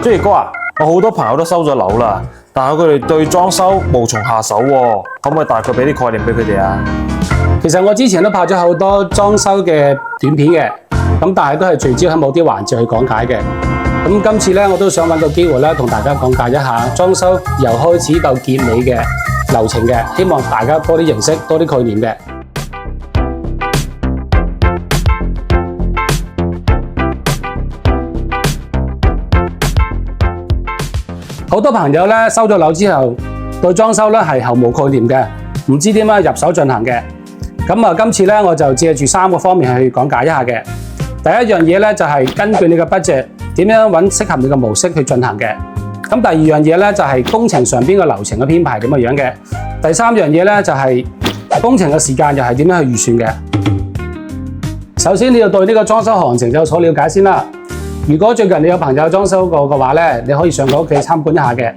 朱傑哥啊，我好多朋友都收咗樓啦，但係佢哋對裝修無從下手喎，可唔可以大概俾啲概念俾佢哋啊？其實我之前都拍咗好多裝修嘅短片嘅，咁但係都係聚焦喺某啲環節去講解嘅。咁今次咧，我都想揾個機會咧，同大家講解一下裝修由開始到結尾嘅流程嘅，希望大家多啲認識，多啲概念嘅。好多朋友咧收咗樓之後，對裝修咧係毫無概念嘅，唔知點樣入手進行嘅。咁啊，今次咧我就借住3個方面去講解一下嘅。第一樣嘢咧就係根據你嘅 budget，點樣揾適合你嘅模式去進行嘅。咁第二樣嘢咧就係工程上邊嘅流程嘅編排點樣嘅。第三樣嘢咧就係工程嘅時間又係點樣去預算嘅。首先你要對呢個裝修行程有所了解先啦。如果最近你有朋友裝修過嘅話咧，你可以上佢屋企參觀一下嘅。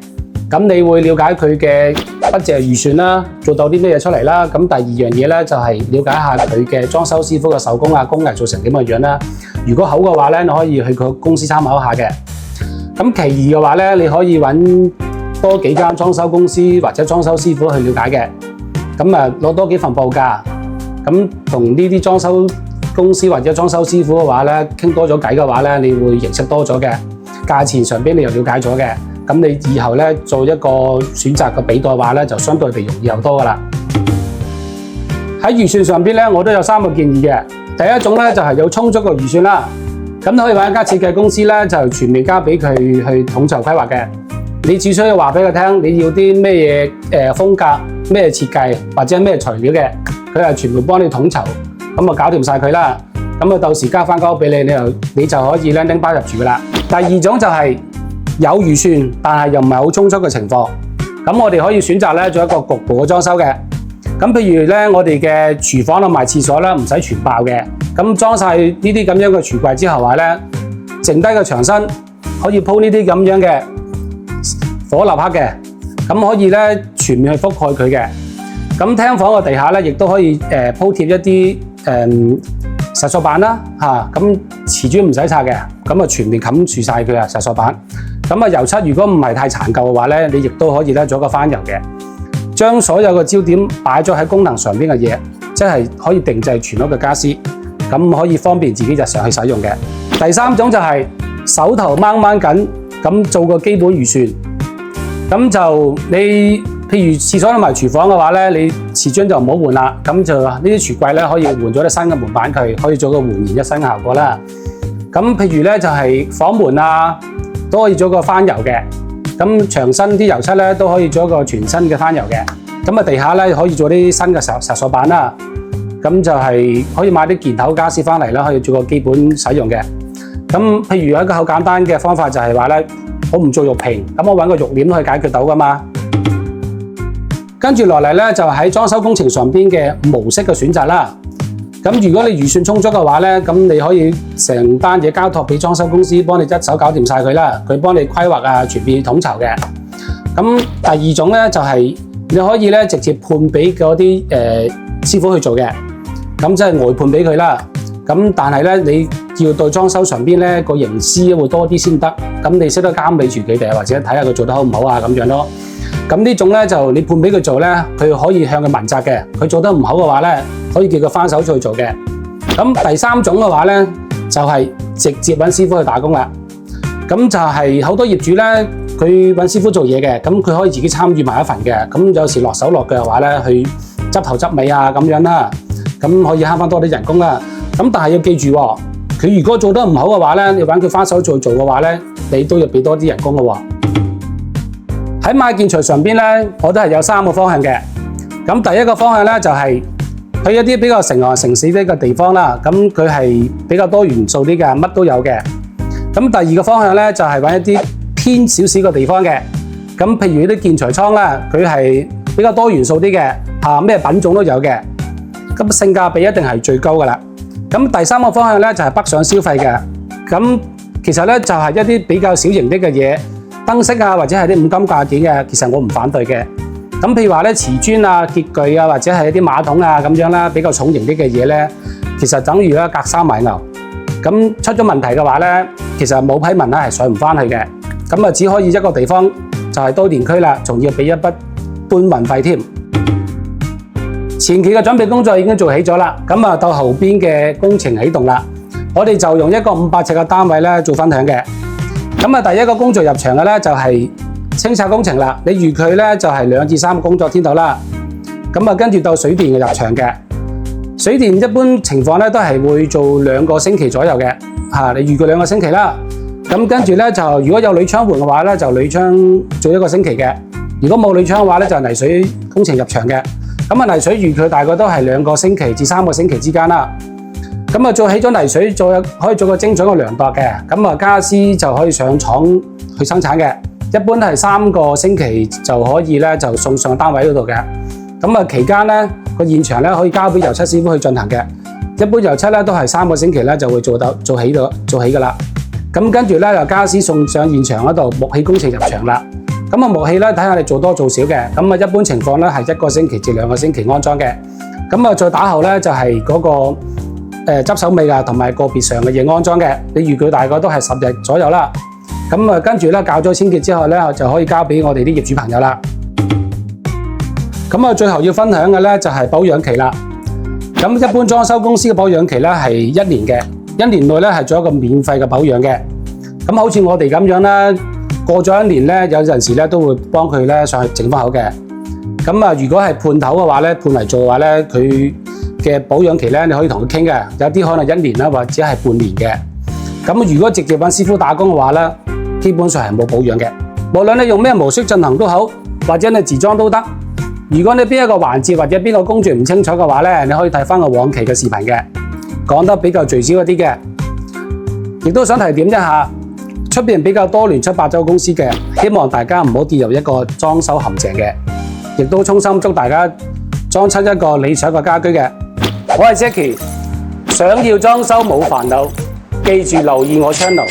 咁你會了解佢嘅budget預算啦，做到啲咩嘢出嚟啦。咁第二樣嘢咧就係了解下佢嘅裝修師傅嘅手工啊、工藝做成點樣啦。如果好嘅話咧，你可以去佢公司參考下嘅。咁其二嘅話咧，你可以揾多幾間裝修公司或者裝修師傅去了解嘅。咁啊，攞多幾份報價，咁同呢啲裝修公司或者裝修師傅嘅話咧，傾多咗偈嘅話咧，你會認識多咗嘅。價錢上邊你又了解咗嘅。咁你以後咧做一個選擇嘅比對嘅話咧，就相對地容易又多噶啦。喺預算上邊咧，我都有3個建議嘅。第一種咧就係有充足嘅預算啦。咁你可以揾一間設計公司咧，就全面交俾佢去統籌規劃嘅。你只需要話俾佢聽，你要啲咩嘢風格、咩設計或者咩材料嘅，佢係全部幫你統籌，咁啊搞掂晒佢啦。咁啊到時交翻嗰個俾你，你就可以咧拎包入住噶啦。第二種就係有預算，但係又唔係好充足嘅情況。咁我哋可以選擇咧做一個局部嘅裝修嘅。咁譬如咧，我哋嘅廚房同埋廁所咧唔使全爆嘅。咁裝晒呢啲咁樣嘅櫥櫃之後話咧，剩低嘅牆身可以鋪呢啲咁樣嘅火立克嘅，咁可以咧全面去覆蓋佢嘅。咁廳房嘅地下咧，亦都可以鋪貼一啲石塑板啦，咁瓷磚唔使拆嘅，咁啊全面冚住晒佢啊石塑板。咁啊油漆如果唔係太殘舊嘅話咧，你亦都可以咧做一個翻油嘅，將所有嘅焦點擺咗喺功能上邊嘅嘢，即係可以定製全屋嘅家私，咁可以方便自己日常去使用嘅。第三種就係手頭掹緊，咁做個基本預算。咁就你譬如廁所同埋廚房嘅話咧，你瓷磚就唔好換啦，咁就呢啲櫥櫃咧可以換咗啲新嘅門板佢，可以做個煥然一新嘅效果啦。咁譬如咧就係房門啊，都可以做個翻油嘅。咁牆身啲油漆咧都可以做一個全新嘅翻油嘅。咁啊地下咧可以做啲新嘅石塑板啦。咁就係可以買啲件頭家私翻嚟啦，可以做個基本使用嘅。咁譬如有一個好簡單嘅方法就係話咧，我唔做肉屏，咁我揾個肉簾都可以解決到噶嘛。跟住落嚟咧就喺裝修工程上邊嘅模式嘅選擇啦。咁如果你預算充足嘅話咧，咁你可以成單嘢交託俾裝修公司幫你一手搞掂晒佢啦，佢幫你規劃啊，全面統籌嘅。咁第二種咧就係你可以咧直接判俾嗰啲師傅去做嘅，咁即係外判俾佢啦。咁但係咧你要對裝修上邊咧個營師會多啲先得，咁你識得監理住佢哋，或者睇下佢做得好唔好啊咁樣咯。咁呢種咧就你判俾佢做咧，佢可以向佢問責嘅。佢做得唔好嘅話咧，可以叫佢翻手去做嘅。咁第三種嘅話咧，就係直接揾師傅去打工啦。咁就係好多業主咧，佢揾師傅做嘢嘅，咁佢可以自己參與埋一份嘅。咁有時落手落腳嘅話咧，去執頭執尾啊咁樣啦，咁可以慳翻多啲人工啦。咁但係要記住喎，佢如果做得唔好嘅話咧，你揾佢翻手做嘅話咧，你都要俾多啲人工嘅喎。喺買建材上邊咧，我都係有3個方向嘅。咁第一個方向咧就係去一啲比較城市啲嘅地方啦，咁佢係比較多元素啲嘅，乜都有嘅。咁第二個方向咧就係揾一啲偏少少嘅地方嘅。咁譬如啲建材倉啦，佢係比較多元素啲嘅，咩品種都有嘅。咁性價比一定係最高噶啦。咁第三個方向咧就係北上消費嘅。咁其實咧就係一啲比較小型啲嘅嘢。燈飾啊，或者係啲五金掛件嘅，其實我唔反對嘅。咁譬如話咧，瓷磚啊、潔具啊，或者係一啲馬桶啊咁樣啦，比較重型啲嘅嘢咧，其實等於咧隔山買牛。咁出咗問題嘅話咧，其實冇批文咧係上唔翻去嘅。咁只可以一個地方，就係都電區啦，仲要俾一筆搬運費添。前期嘅準備工作已經做起咗啦，咁到後邊嘅工程啟動啦。我哋就用一個500尺嘅單位咧做分享嘅。咁第一個工作入場嘅咧就係清拆工程啦。你預佢咧就係2至3個工作天度啦。咁跟住到水電嘅入場嘅。水電一般情況咧都係會做2個星期左右嘅。你預佢2個星期啦。咁跟住咧就如果有鋁窗換嘅話咧，就鋁窗做1個星期嘅。如果冇鋁窗嘅話咧，就泥水工程入場嘅。咁泥水預佢大概都係2個星期至3個星期之間啦。咁做起咗泥水，可以做個精準嘅量度嘅。咁家私就可以上廠去生產嘅。一般係3個星期就可以咧就送上單位嗰度嘅。咁期間咧個現場咧可以交俾油漆師傅去進行嘅。一般油漆咧都係3個星期咧就會做起㗎啦。咁跟住咧就家私送上現場嗰度，木器工程入場啦。咁木器咧睇下你做多做少嘅。咁一般情況咧係1個星期至2個星期安裝嘅。咁再打後咧就係嗰個執手尾同埋個別上嘅嘢安裝嘅，你預佢大概都係10日左右啦。咁跟住咧校咗清潔之後咧，就可以交俾我哋啲業主朋友啦。咁最後要分享嘅咧就係保養期啦。咁一般裝修公司嘅保養期咧係1年嘅，1年內咧係做一個免費嘅保養嘅。咁好似我哋咁樣啦，過咗1年咧，有陣時咧都會幫佢咧上去整翻好嘅。咁如果係判頭嘅話咧，判嚟做嘅話咧，佢嘅保養期咧，你可以同佢傾嘅，有啲可能1年啦，或者係半年嘅。咁如果直接揾師傅打工嘅話咧，基本上係冇保養嘅。無論你用咩模式進行都好，或者你自裝都得。如果你邊一個環節或者邊個工序唔清楚嘅話咧，你可以睇翻個往期嘅視頻嘅，講得比較聚焦一啲嘅。亦都想提點一下，出邊比較多亂七八糟公司嘅，希望大家唔好跌入一個裝修陷阱嘅。亦都衷心祝大家裝出一個理想嘅家居嘅。我係 Jacky，想要裝修冇煩惱，記住留意我 channel。